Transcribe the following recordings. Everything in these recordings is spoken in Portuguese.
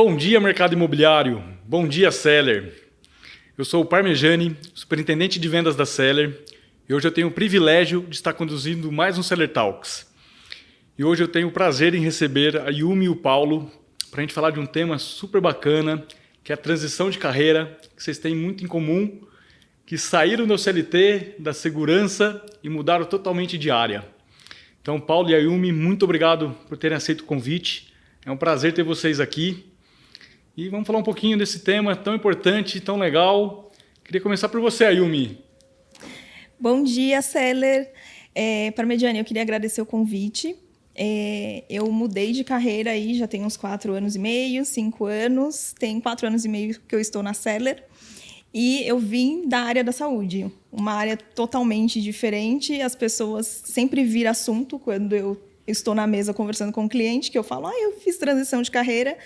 Bom dia, mercado imobiliário. Bom dia, Seller. Eu sou o Parmegiani, superintendente de vendas da Seller, e hoje eu tenho o privilégio de estar conduzindo mais um Seller Talks. E hoje eu tenho o prazer em receber a Yumi e o Paulo para a gente falar de um tema super bacana, que é a transição de carreira, que vocês têm muito em comum, que saíram do CLT, da segurança e mudaram totalmente de área. Então, Paulo e a Yumi, muito obrigado por terem aceito o convite. É um prazer ter vocês aqui. E vamos falar um pouquinho desse tema tão importante, tão legal. Queria começar por você, Yumi. Bom dia, Seller. Parmegiani, eu queria agradecer o convite. Eu mudei de carreira aí, já tem uns 4 anos e meio, 5 anos. Tem 4 anos e meio que eu estou na Seller. E eu vim da área da saúde, uma área totalmente diferente. As pessoas sempre viram assunto quando eu estou na mesa conversando com o cliente, que eu falo, eu fiz transição de carreira,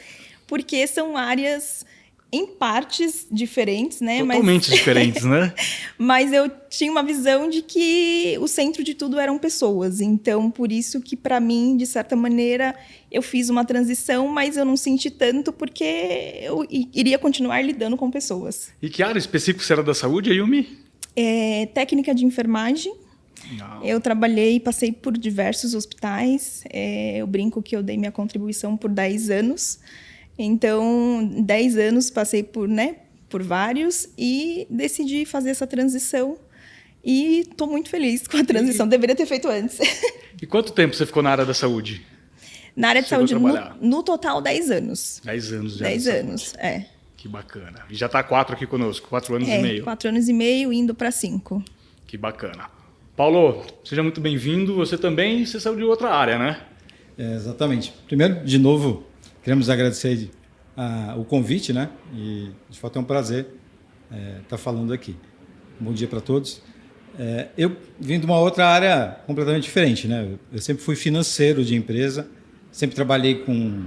porque são áreas em partes diferentes, né? Totalmente diferentes, né? Mas eu tinha uma visão de que o centro de tudo eram pessoas. Então, por isso que, para mim, de certa maneira, eu fiz uma transição, mas eu não senti tanto porque eu iria continuar lidando com pessoas. E que área específica você era da saúde, Yumi? Técnica de enfermagem. Não. Eu trabalhei, passei por diversos hospitais. Eu brinco que eu dei minha contribuição por 10 anos. Então, 10 anos passei por vários e decidi fazer essa transição. E estou muito feliz com a transição. Deveria ter feito antes. E quanto tempo você ficou na área da saúde? Na área de Chegou saúde, no total, 10 anos. 10 anos já. 10 anos, Que bacana. E já está 4 aqui conosco, 4 anos e meio. 4 anos e meio, indo para 5. Que bacana. Paulo, seja muito bem-vindo. Você também, você saiu de outra área, né? Exatamente. Primeiro, de novo, queremos agradecer o convite, né? E de fato é um prazer estar falando aqui. Bom dia para todos. Eu vim de uma outra área completamente diferente, né? Eu sempre fui financeiro de empresa, sempre trabalhei com...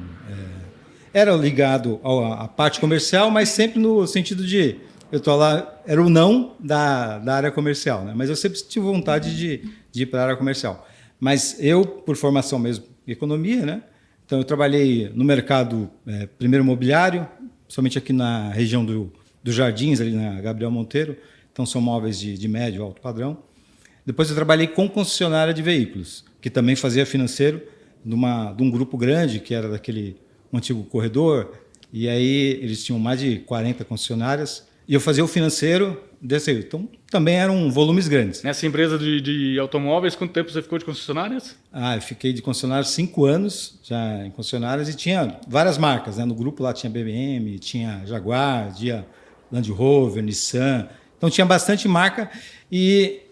era ligado à parte comercial, mas sempre no sentido de... Eu estou lá, era o não da área comercial, né? Mas eu sempre tive vontade de ir para a área comercial. Mas eu, por formação mesmo, economia, né? Então, eu trabalhei no mercado, primeiro imobiliário, somente aqui na região dos Jardins, ali na Gabriel Monteiro. Então, são móveis de médio, alto padrão. Depois, eu trabalhei com concessionária de veículos, que também fazia financeiro de um grupo grande, que era um antigo corredor. E aí, eles tinham mais de 40 concessionárias. E eu fazia o financeiro desse aí. Então, também eram volumes grandes. Nessa empresa de automóveis, quanto tempo você ficou de concessionárias? Eu fiquei de concessionárias 5 anos já em concessionárias e tinha várias marcas, né? No grupo lá tinha BMW, tinha Jaguar, tinha Land Rover, Nissan. Então tinha bastante marca.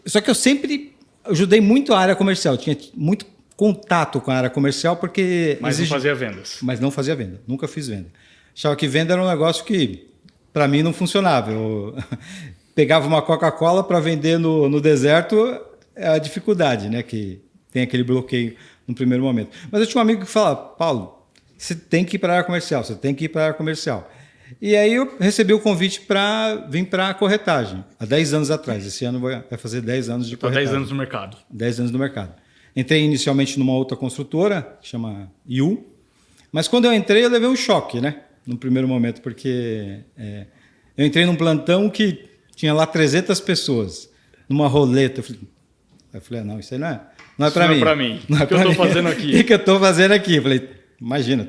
Só que eu sempre ajudei muito a área comercial. Tinha muito contato com a área comercial porque... Mas não fazia vendas. Mas não fazia venda. Nunca fiz venda. Achava que venda era um negócio que, para mim, não funcionava. Eu pegava uma Coca-Cola para vender no deserto, é a dificuldade, né? Que tem aquele bloqueio no primeiro momento. Mas eu tinha um amigo que falava, Paulo, você tem que ir para a área comercial, você tem que ir para a área comercial. E aí eu recebi o convite para vir para a corretagem, há 10 anos atrás. Esse ano vai fazer 10 anos de corretagem. 10 anos no mercado. 10 anos no mercado. Entrei inicialmente numa outra construtora, que chama IU, mas quando eu entrei eu levei um choque, né? No primeiro momento, porque eu entrei num plantão que tinha lá 300 pessoas, numa roleta. Eu falei, não, isso aí não é para mim. Não é para mim. O que eu estou fazendo aqui? O que eu estou fazendo aqui? Eu falei, imagina.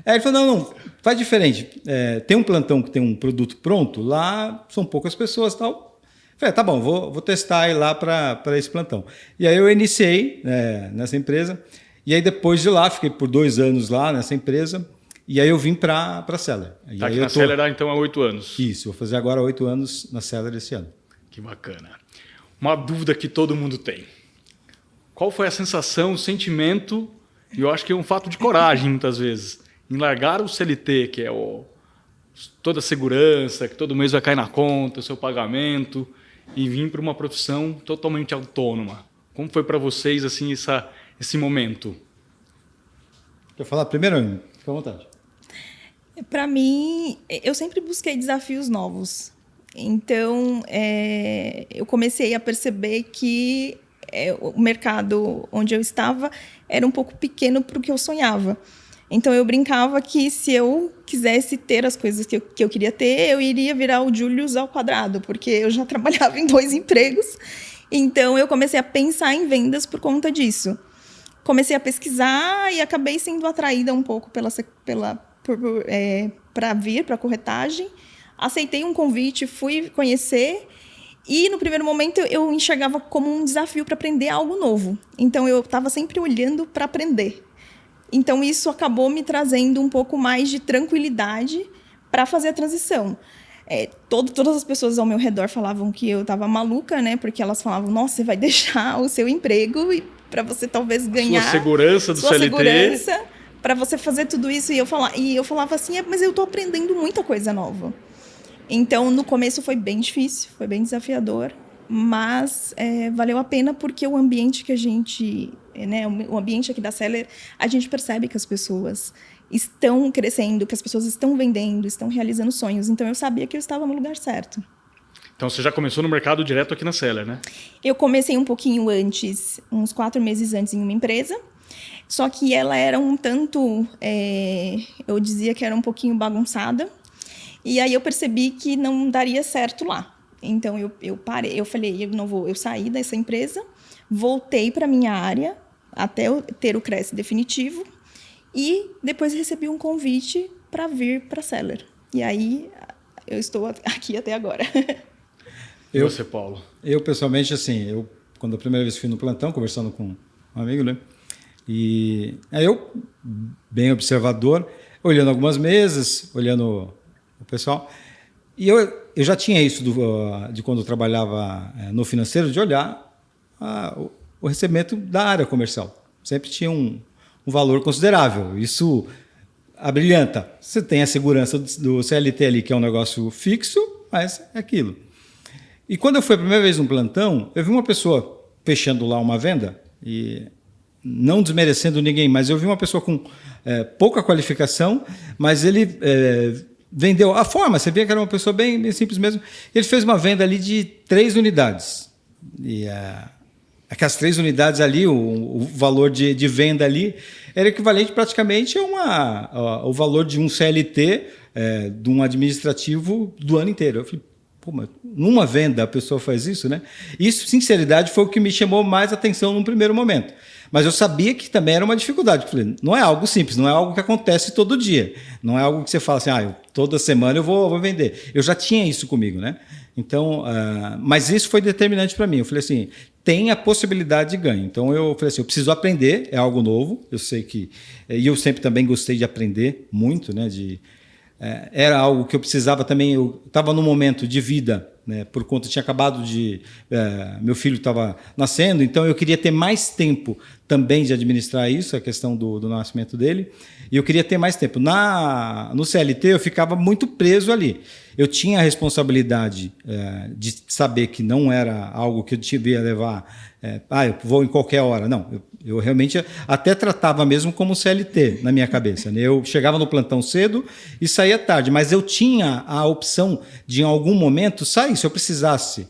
Aí ele falou, não, faz diferente. Tem um plantão que tem um produto pronto, lá são poucas pessoas e tal. Eu falei, tá bom, vou testar ir lá para esse plantão. E aí eu iniciei nessa empresa, e aí depois de lá, fiquei por 2 anos lá nessa empresa, e aí eu vim para a Seller. Está aqui na Seller então há 8 anos. Isso, vou fazer agora 8 anos na Seller esse ano. Que bacana. Uma dúvida que todo mundo tem. Qual foi a sensação, o sentimento, e eu acho que é um fato de coragem muitas vezes, em largar o CLT, que é toda a segurança, que todo mês vai cair na conta, o seu pagamento, e vir para uma profissão totalmente autônoma? Como foi para vocês assim, esse momento? Quer falar primeiro? Fica à vontade. Para mim, eu sempre busquei desafios novos. Então, eu comecei a perceber que o mercado onde eu estava era um pouco pequeno para o que eu sonhava. Então, eu brincava que se eu quisesse ter as coisas que eu queria ter, eu iria virar o Julius ao quadrado, porque eu já trabalhava em 2 empregos. Então, eu comecei a pensar em vendas por conta disso. Comecei a pesquisar e acabei sendo atraída um pouco para vir para a corretagem. Aceitei um convite, fui conhecer. E, no primeiro momento, eu enxergava como um desafio para aprender algo novo. Então, eu estava sempre olhando para aprender. Então, isso acabou me trazendo um pouco mais de tranquilidade para fazer a transição. Todas as pessoas ao meu redor falavam que eu estava maluca, né? Porque elas falavam, nossa, você vai deixar o seu emprego para você talvez ganhar... Sua segurança do CLT. Segurança, para você fazer tudo isso. E eu falava assim, mas eu estou aprendendo muita coisa nova. Então, no começo foi bem difícil, foi bem desafiador. Mas valeu a pena porque o ambiente que a gente... o ambiente aqui da Seller, a gente percebe que as pessoas estão crescendo, que as pessoas estão vendendo, estão realizando sonhos. Então, eu sabia que eu estava no lugar certo. Então, você já começou no mercado direto aqui na Seller, né? Eu comecei um pouquinho antes, uns 4 meses antes, em uma empresa. Só que ela era um tanto... eu dizia que era um pouquinho bagunçada. E aí, eu percebi que não daria certo lá. Então, eu parei. Eu falei, eu saí dessa empresa, voltei para a minha área, até eu ter o Cresce definitivo, e depois recebi um convite para vir para a Seller. E aí, eu estou aqui até agora. E você, Paulo? Eu, pessoalmente, assim, quando a primeira vez fui no plantão, conversando com um amigo, né? E aí eu, bem observador, olhando algumas mesas, olhando o pessoal, e eu já tinha isso de quando eu trabalhava no financeiro, de olhar o recebimento da área comercial. Sempre tinha um valor considerável. Isso abrilhanta. Você tem a segurança do CLT ali, que é um negócio fixo, mas é aquilo. E quando eu fui a primeira vez no plantão, eu vi uma pessoa fechando lá uma venda, e não desmerecendo ninguém, mas eu vi uma pessoa com pouca qualificação, mas ele vendeu a forma, você via que era uma pessoa bem, bem simples mesmo. Ele fez uma venda ali de 3 unidades. E aquelas 3 unidades ali, o valor de venda ali, era equivalente praticamente ao valor de um CLT, de um administrativo do ano inteiro. Eu falei, pô, mas numa venda a pessoa faz isso, né? Isso, sinceridade, foi o que me chamou mais atenção num primeiro momento. Mas eu sabia que também era uma dificuldade. Eu falei, não é algo simples, não é algo que acontece todo dia. Não é algo que você fala assim, toda semana eu vou vender. Eu já tinha isso comigo, né? Então, mas isso foi determinante para mim. Eu falei assim, tem a possibilidade de ganho. Então, eu falei assim, eu preciso aprender, é algo novo. Eu sei que... E eu sempre também gostei de aprender muito, né? Era algo que eu precisava também. Eu estava num momento de vida, né, por conta, tinha acabado de... meu filho estava nascendo, então eu queria ter mais tempo também de administrar isso, a questão do nascimento dele, e eu queria ter mais tempo. No CLT eu ficava muito preso ali. Eu tinha a responsabilidade de saber que não era algo que eu devia levar... eu vou em qualquer hora. Não, eu realmente até tratava mesmo como CLT na minha cabeça, né? Eu chegava no plantão cedo e saía tarde, mas eu tinha a opção de, em algum momento, sair. Se eu precisasse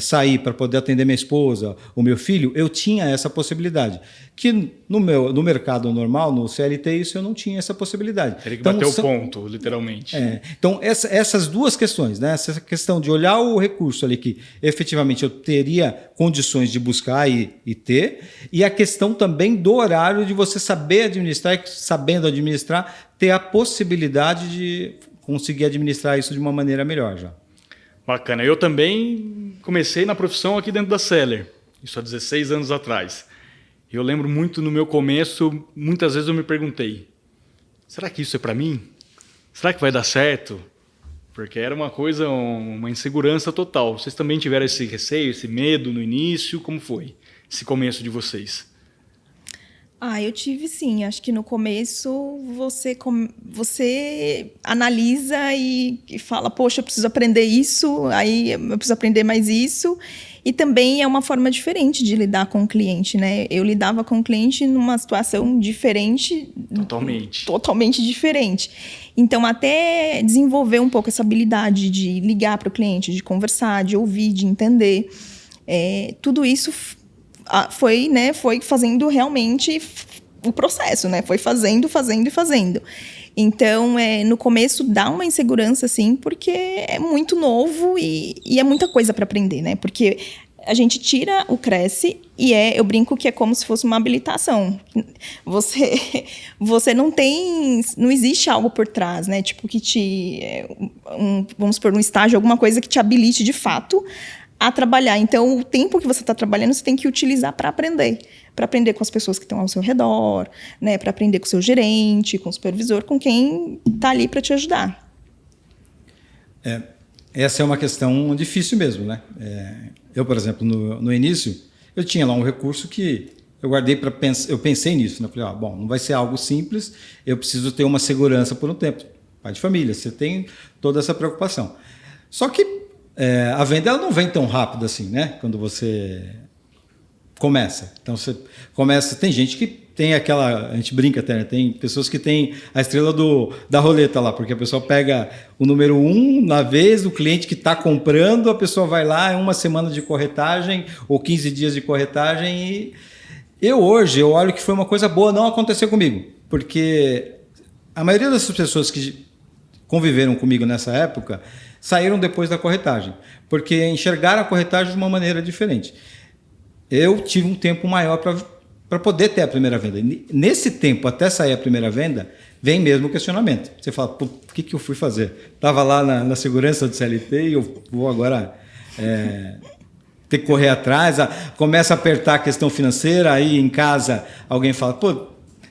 sair para poder atender minha esposa ou meu filho, eu tinha essa possibilidade. Que no mercado normal, no CLT, isso eu não tinha essa possibilidade. Teria que bater o ponto, literalmente. Então, essas duas questões, né? Essa questão de olhar o recurso ali que efetivamente eu teria condições de buscar e ter, e a questão também do horário de você saber administrar e, sabendo administrar, ter a possibilidade de conseguir administrar isso de uma maneira melhor já. Bacana. Eu também comecei na profissão aqui dentro da Seller, isso há 16 anos atrás. Eu lembro muito no meu começo, muitas vezes eu me perguntei, será que isso é para mim? Será que vai dar certo? Porque era uma coisa, uma insegurança total. Vocês também tiveram esse receio, esse medo no início? Como foi esse começo de vocês? Eu tive sim. Acho que no começo você analisa e fala, poxa, eu preciso aprender isso, aí eu preciso aprender mais isso. E também é uma forma diferente de lidar com o cliente, né? Eu lidava com o cliente numa situação diferente. Totalmente diferente. Então, até desenvolver um pouco essa habilidade de ligar para o cliente, de conversar, de ouvir, de entender, tudo isso foi fazendo realmente o processo, né? Foi fazendo, fazendo e fazendo. Então, no começo dá uma insegurança, assim, porque é muito novo e é muita coisa para aprender, né? Porque a gente tira o Cresce e eu brinco que é como se fosse uma habilitação. Você não existe algo por trás, né? Tipo, que vamos supor, um estágio, alguma coisa que te habilite de fato a trabalhar. Então, o tempo que você está trabalhando, você tem que utilizar para aprender com as pessoas que estão ao seu redor, né? Para aprender com o seu gerente, com o supervisor, com quem está ali para te ajudar. Essa é uma questão difícil mesmo, né? Eu, por exemplo, no início, eu tinha lá um recurso que eu guardei para pensar. Eu pensei nisso, né? Falei, bom, não vai ser algo simples, eu preciso ter uma segurança por um tempo. Pai de família, você tem toda essa preocupação. Só que a venda ela não vem tão rápido assim, né? Quando você começa. Então você começa. Tem gente que tem aquela. A gente brinca até, né? Tem pessoas que têm a estrela da roleta lá, porque a pessoa pega o número 1 na vez, o cliente que está comprando, a pessoa vai lá, é uma semana de corretagem ou 15 dias de corretagem. E eu olho que foi uma coisa boa, não aconteceu comigo, porque a maioria dessas pessoas que conviveram comigo nessa época saíram depois da corretagem, porque enxergaram a corretagem de uma maneira diferente. Eu tive um tempo maior para poder ter a primeira venda. Nesse tempo, até sair a primeira venda, vem mesmo o questionamento. Você fala, o que eu fui fazer? Estava lá na segurança do CLT e eu vou agora ter que correr atrás. Começa a apertar a questão financeira, aí em casa alguém fala,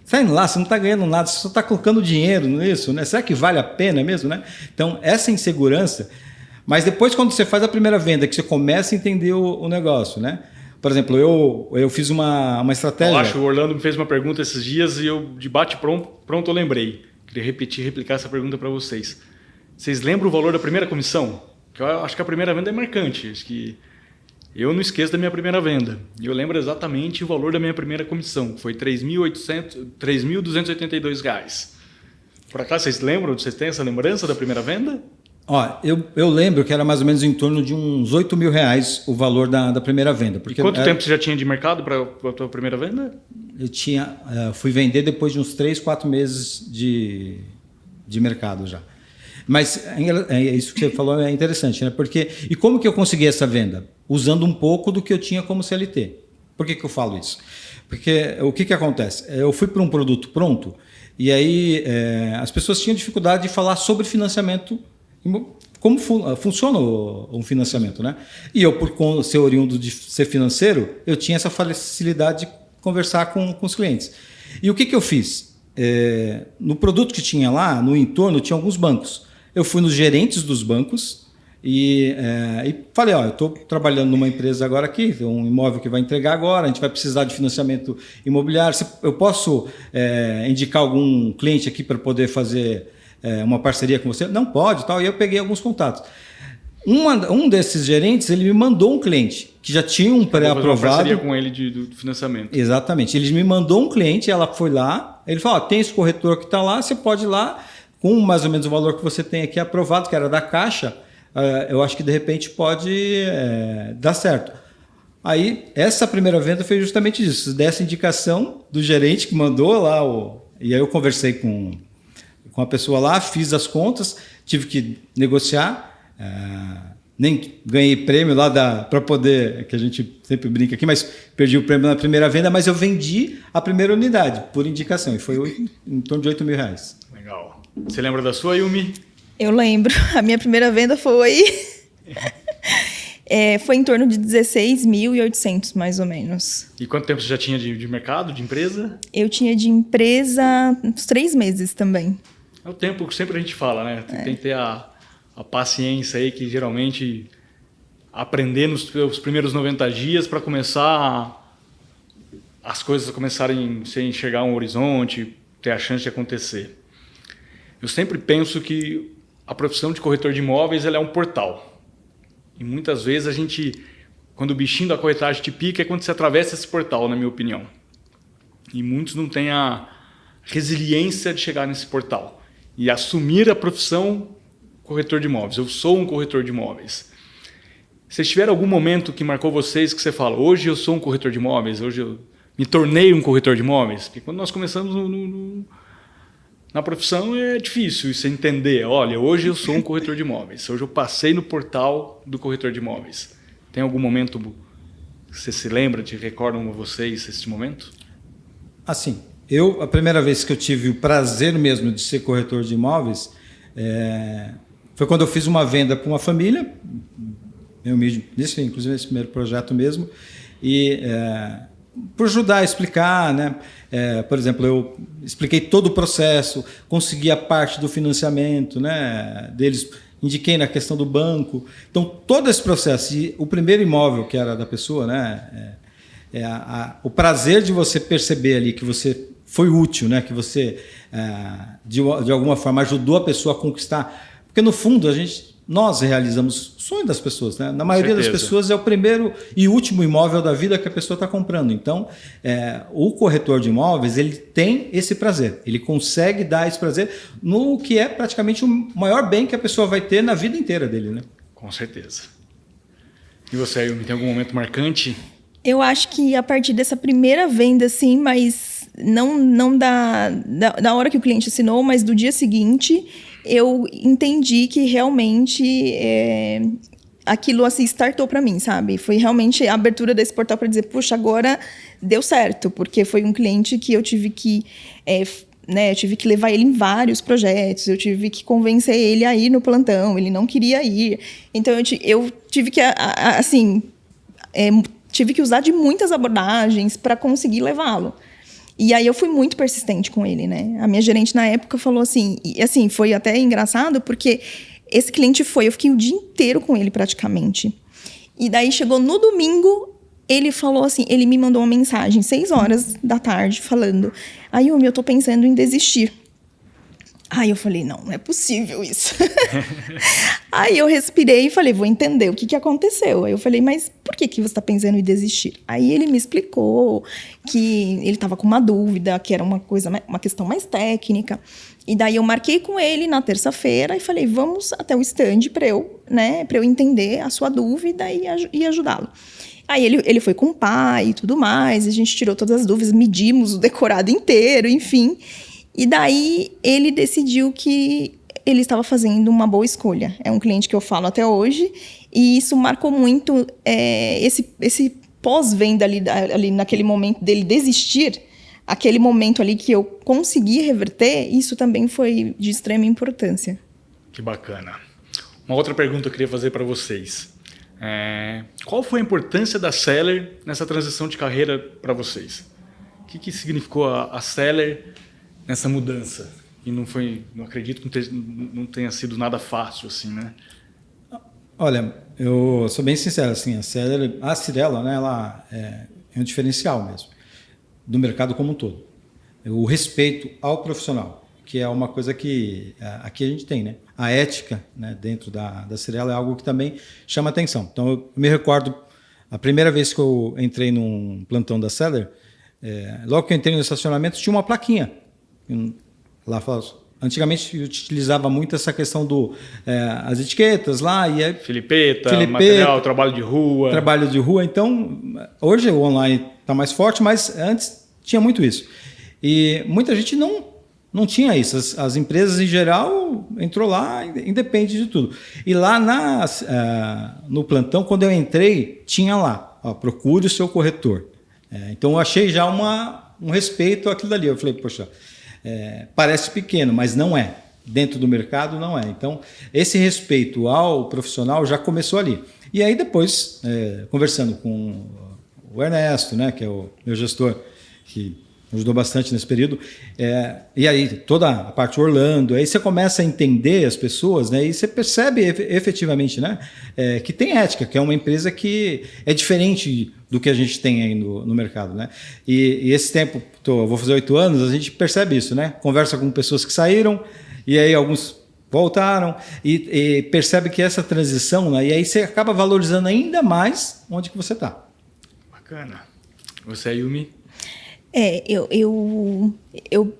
sai lá, você não está ganhando nada, você só está colocando dinheiro nisso, né? Será que vale a pena mesmo, né? Então, essa insegurança... Mas depois, quando você faz a primeira venda, que você começa a entender o negócio, né? Por exemplo, eu fiz uma estratégia... Eu acho, o Orlando me fez uma pergunta esses dias e eu, de bate-pronto, eu lembrei. Queria replicar essa pergunta para vocês. Vocês lembram o valor da primeira comissão? Que eu acho que a primeira venda é marcante. Acho que eu não esqueço da minha primeira venda. Eu lembro exatamente o valor da minha primeira comissão. Foi R$ 3.282. Por acaso vocês lembram? Vocês têm essa lembrança da primeira venda? Eu lembro que era mais ou menos em torno de uns R$ 8.000 o valor da primeira venda. Porque e quanto tempo você já tinha de mercado para a tua primeira venda? Eu fui vender depois de uns 3, 4 meses de mercado já. Mas isso que você falou é interessante, né? E como que eu consegui essa venda? Usando um pouco do que eu tinha como CLT. Por que eu falo isso? Porque o que acontece? Eu fui para um produto pronto e aí as pessoas tinham dificuldade de falar sobre financiamento, como funciona um financiamento, né? E eu, por ser oriundo de ser financeiro, eu tinha essa facilidade de conversar com os clientes. E o que eu fiz? No produto que tinha lá, no entorno, tinha alguns bancos. Eu fui nos gerentes dos bancos e falei, eu estou trabalhando numa empresa agora aqui, um imóvel que vai entregar agora, a gente vai precisar de financiamento imobiliário. Eu posso indicar algum cliente aqui para poder fazer uma parceria com você? Não pode, tal. E eu peguei alguns contatos. Um desses gerentes, ele me mandou um cliente que já tinha um pré-aprovado. Uma parceria com ele do financiamento. Exatamente. Ele me mandou um cliente, ela foi lá, ele falou, tem esse corretor que está lá, você pode ir lá, com mais ou menos o valor que você tem aqui aprovado, que era da Caixa, eu acho que de repente pode dar certo. Aí, essa primeira venda foi justamente isso, dessa indicação do gerente que mandou lá, e aí eu conversei com a pessoa lá, fiz as contas, tive que negociar, nem ganhei prêmio lá para poder, que a gente sempre brinca aqui, mas perdi o prêmio na primeira venda, mas eu vendi a primeira unidade, por indicação, e foi em torno de R$ 8.000. Legal. Você lembra da sua, Yumi? Eu lembro. A minha primeira venda foi... foi em torno de 16.800, mais ou menos. E quanto tempo você já tinha de mercado, de empresa? Eu tinha de empresa uns 3 meses também. É o tempo que sempre a gente fala, né? Tem que ter a paciência aí, que geralmente aprender nos primeiros 90 dias para começar as coisas começarem a enxergar um horizonte, ter a chance de acontecer. Eu sempre penso que a profissão de corretor de imóveis ela é um portal. E muitas vezes quando o bichinho da corretagem te pica, é quando você atravessa esse portal, na minha opinião. E muitos não têm a resiliência de chegar nesse portal e assumir a profissão corretor de imóveis. Eu sou um corretor de imóveis. Vocês tiveram algum momento que marcou vocês que você fala, hoje eu sou um corretor de imóveis, hoje eu me tornei um corretor de imóveis? Porque quando nós começamos na profissão é difícil isso entender. Olha, hoje eu sou um corretor de imóveis. Hoje eu passei no portal do corretor de imóveis. Tem algum momento que você se lembra, te recordam vocês esse momento? Assim, a primeira vez que eu tive o prazer mesmo de ser corretor de imóveis foi quando eu fiz uma venda para uma família, inclusive nesse primeiro projeto mesmo, e por ajudar a explicar, né? Por exemplo, eu expliquei todo o processo, consegui a parte do financiamento, né, deles, indiquei na questão do banco. Então, todo esse processo, e o primeiro imóvel que era da pessoa, né, o prazer de você perceber ali que você foi útil, né, que você, de alguma forma, ajudou a pessoa a conquistar. Porque, no fundo, nós realizamos o sonho das pessoas, né? Na maioria das pessoas é o primeiro e último imóvel da vida que a pessoa está comprando. Então, o corretor de imóveis, ele tem esse prazer. Ele consegue dar esse prazer no que é praticamente o maior bem que a pessoa vai ter na vida inteira dele, né? Com certeza. E você, Ayumi, tem algum momento marcante? Eu acho que a partir dessa primeira venda, sim, mas não da hora que o cliente assinou, mas do dia seguinte, eu entendi que realmente aquilo assim startou para mim, sabe? Foi realmente a abertura desse portal para dizer, puxa, agora deu certo, porque foi um cliente que eu tive que eu tive que levar ele em vários projetos, eu tive que convencer ele a ir no plantão, ele não queria ir. Então eu tive que tive que usar de muitas abordagens para conseguir levá-lo. E aí eu fui muito persistente com ele, né? A minha gerente na época falou assim, e assim, foi até engraçado, porque esse cliente eu fiquei o dia inteiro com ele praticamente. E daí chegou no domingo, ele falou assim, ele me mandou uma mensagem, 6h da tarde, falando, Ayumi, eu tô pensando em desistir. Aí eu falei, não é possível isso. Aí eu respirei e falei, vou entender o que aconteceu. Aí eu falei, mas por que você está pensando em desistir? Aí ele me explicou que ele estava com uma dúvida, que era uma questão mais técnica. E daí eu marquei com ele na terça-feira e falei, vamos até o stand para eu entender a sua dúvida e ajudá-lo. Aí ele foi com o pai e tudo mais, a gente tirou todas as dúvidas, medimos o decorado inteiro, enfim. E daí ele decidiu que ele estava fazendo uma boa escolha. É um cliente que eu falo até hoje. E isso marcou muito esse pós-venda ali naquele momento dele desistir. Aquele momento ali que eu consegui reverter, isso também foi de extrema importância. Que bacana. Uma outra pergunta eu queria fazer para vocês. Qual foi a importância da Seller nessa transição de carreira para vocês? O que significou a Seller nessa mudança? E não acredito que não tenha sido nada fácil, assim, né? Olha, eu sou bem sincero, assim, a Cyrela, né, ela é um diferencial mesmo, do mercado como um todo. O respeito ao profissional, que é uma coisa que aqui a gente tem, né? A ética, né, dentro da Cyrela é algo que também chama atenção. Então, eu me recordo, a primeira vez que eu entrei num plantão da Seller, logo que eu entrei no estacionamento, tinha uma plaquinha. Lá antigamente utilizava muito essa questão as etiquetas lá e Filipeta, material, trabalho de rua. Trabalho de rua. Então, hoje o online está mais forte, mas antes tinha muito isso. E muita gente não tinha isso. As empresas, em geral, entrou lá, independe de tudo. E lá no plantão, quando eu entrei, tinha lá, procure o seu corretor. Então, eu achei já um respeito àquilo dali. Eu falei, poxa, parece pequeno, mas não é. Dentro do mercado, não é. Então, esse respeito ao profissional já começou ali. E aí, depois, conversando com o Ernesto, né, que é o meu gestor, que ajudou bastante nesse período, e aí toda a parte Orlando, aí você começa a entender as pessoas, né, e você percebe efetivamente, né, que tem ética, que é uma empresa que é diferente do que a gente tem aí no mercado, né? E esse tempo, vou fazer 8 anos, a gente percebe isso, né? Conversa com pessoas que saíram, e aí alguns voltaram, e percebe que essa transição, né, e aí você acaba valorizando ainda mais onde que você está. Bacana. Você, Ayumi? Eu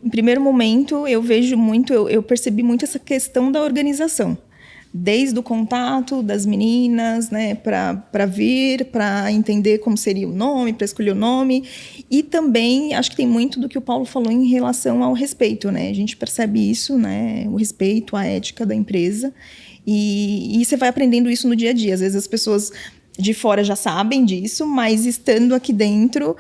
em primeiro momento, eu vejo muito, eu percebi muito essa questão da organização. desde o contato das meninas, né, para vir, para entender como seria o nome, para escolher o nome. E também acho que tem muito do que o Paulo falou em relação ao respeito, né? A gente percebe isso, né? O respeito, a ética da empresa. E você vai aprendendo isso no dia a dia. Às vezes as pessoas de fora já sabem disso, mas estando aqui dentro,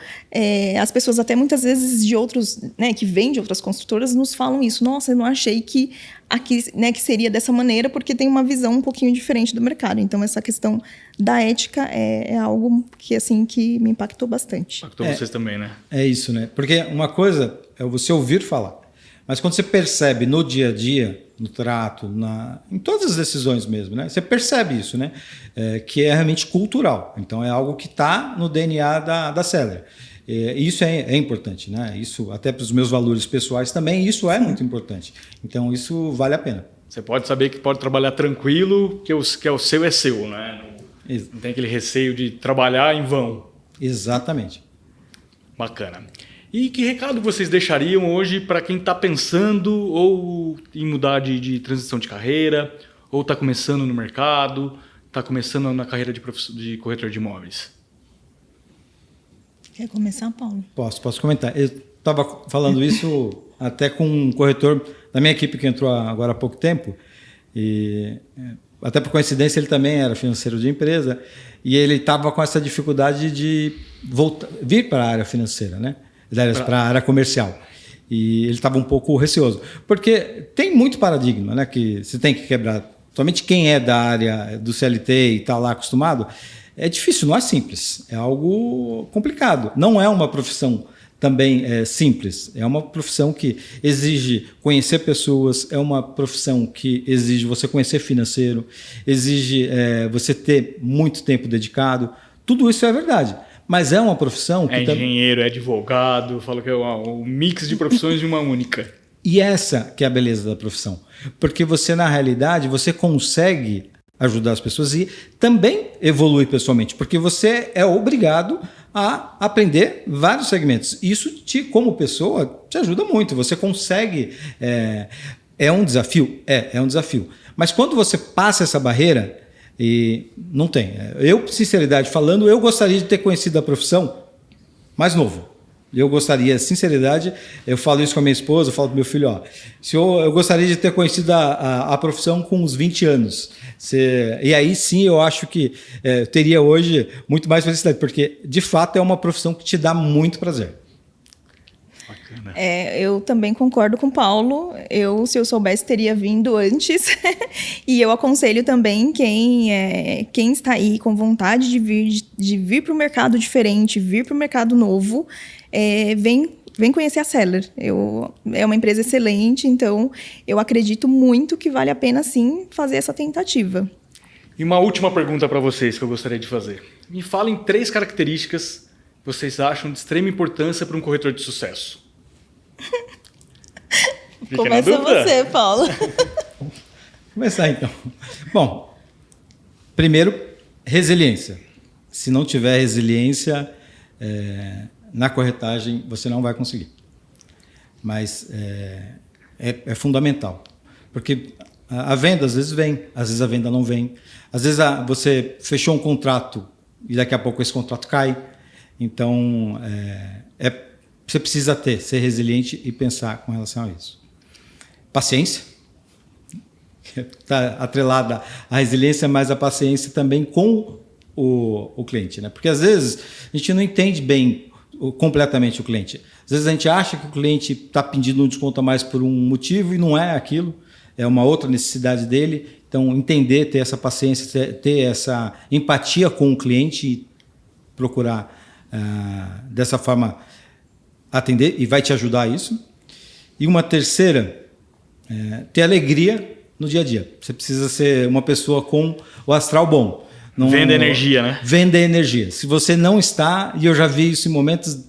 as pessoas até muitas vezes de outros, né, que vêm de outras construtoras, nos falam isso. Nossa, eu não achei que aqui, né, que seria dessa maneira, porque tem uma visão um pouquinho diferente do mercado. Então, essa questão da ética é algo que, assim, que me impactou bastante. Impactou vocês também, né? É isso, né? Porque uma coisa é você ouvir falar, mas quando você percebe no dia a dia, no trato, em todas as decisões mesmo, né? Você percebe isso, né? Que é realmente cultural. Então, é algo que está no DNA da Seller. Isso é importante, né? Isso, até para os meus valores pessoais também, isso é muito importante. Então, isso vale a pena. Você pode saber que pode trabalhar tranquilo, que é o seu é seu, né? Não tem aquele receio de trabalhar em vão. Exatamente. Bacana. E que recado vocês deixariam hoje para quem está pensando ou em mudar de transição de carreira, ou está começando no mercado, está começando na carreira de corretor de imóveis? Quer começar, Paulo? Posso comentar. Eu estava falando isso até com um corretor da minha equipe que entrou agora há pouco tempo, e até por coincidência ele também era financeiro de empresa, e ele estava com essa dificuldade de vir para a área financeira, né? Para a área comercial. E ele estava um pouco receoso. Porque tem muito paradigma, né, que você tem que quebrar. Somente quem é da área do CLT e está lá acostumado, é difícil, não é simples. É algo complicado. Não é uma profissão também simples. É uma profissão que exige conhecer pessoas, é uma profissão que exige você conhecer financeiro, exige você ter muito tempo dedicado. Tudo isso é verdade. Mas é uma profissão que... É engenheiro, é advogado, fala que é um mix de profissões de uma única. E essa que é a beleza da profissão. Porque você, na realidade, você consegue ajudar as pessoas e também evoluir pessoalmente. Porque você é obrigado a aprender vários segmentos. Isso, como pessoa, te ajuda muito. Você consegue... É um desafio? É um desafio. Mas quando você passa essa barreira... E não tem. Eu, sinceridade falando, eu gostaria de ter conhecido a profissão mais novo. Eu gostaria, sinceridade, eu falo isso com a minha esposa, eu falo para meu filho, eu gostaria de ter conhecido a profissão com uns 20 anos. E aí sim eu acho que teria hoje muito mais felicidade, porque de fato é uma profissão que te dá muito prazer. Eu também concordo com o Paulo. Se eu soubesse, teria vindo antes. E eu aconselho também quem está aí com vontade de vir para o mercado diferente, vir para o mercado novo, vem conhecer a Seller. É uma empresa excelente, então eu acredito muito que vale a pena, sim, fazer essa tentativa. E uma última pergunta para vocês que eu gostaria de fazer. Me falem 3 características que vocês acham de extrema importância para um corretor de sucesso. Começa você, Paulo. Vou começar então. Bom, primeiro, resiliência. Se não tiver resiliência na corretagem, você não vai conseguir. Mas é fundamental. Porque a venda às vezes vem, às vezes a venda não vem. Às vezes você fechou um contrato e daqui a pouco esse contrato cai. Então, você precisa ser resiliente e pensar com relação a isso. Paciência. Está atrelada à resiliência, mas a paciência também com o cliente, né? Porque às vezes a gente não entende bem completamente o cliente. Às vezes a gente acha que o cliente está pedindo um desconto a mais por um motivo e não é aquilo, é uma outra necessidade dele. Então, entender, ter essa paciência, ter essa empatia com o cliente e procurar dessa forma atender, e vai te ajudar a isso. E uma terceira, ter alegria no dia a dia. Você precisa ser uma pessoa com o astral bom. Venda energia, né? Venda energia. Se você não está, e eu já vi isso em momentos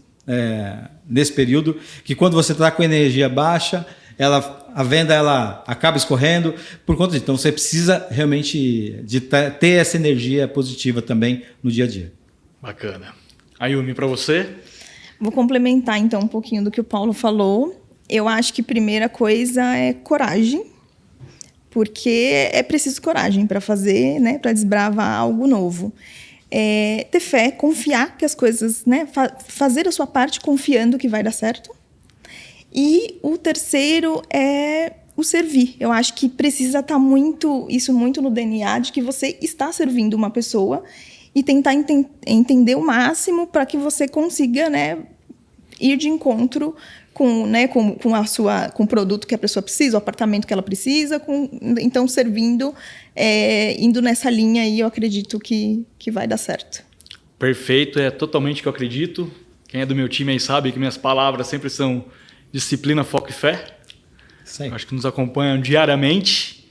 nesse período, que quando você está com energia baixa, a venda acaba escorrendo por conta disso. Então você precisa realmente de ter essa energia positiva também no dia a dia. Bacana. Ayumi, para você? Vou complementar então um pouquinho do que o Paulo falou. Eu acho que a primeira coisa é coragem. porque é preciso coragem para fazer, né, para desbravar algo novo. Ter fé, confiar que as coisas, né, fazer a sua parte confiando que vai dar certo. E o terceiro é o servir. Eu acho que precisa estar isso muito no DNA de que você está servindo uma pessoa e tentar entender o máximo para que você consiga, né, ir de encontro com o produto que a pessoa precisa, o apartamento que ela precisa, então servindo, indo nessa linha aí, eu acredito que vai dar certo. Perfeito, é totalmente o que eu acredito. Quem é do meu time aí sabe que minhas palavras sempre são disciplina, foco e fé. Sim. Acho que nos acompanham diariamente.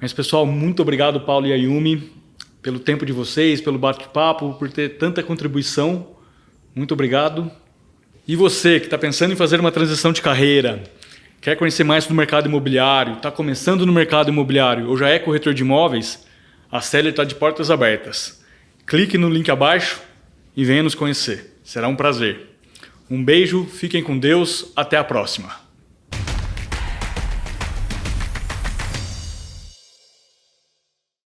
Mas, pessoal, muito obrigado, Paulo e Ayumi, pelo tempo de vocês, pelo bate-papo, por ter tanta contribuição. Muito obrigado. E você que está pensando em fazer uma transição de carreira, quer conhecer mais do mercado imobiliário, está começando no mercado imobiliário ou já é corretor de imóveis, a Seller está de portas abertas. Clique no link abaixo e venha nos conhecer. Será um prazer. Um beijo, fiquem com Deus, até a próxima.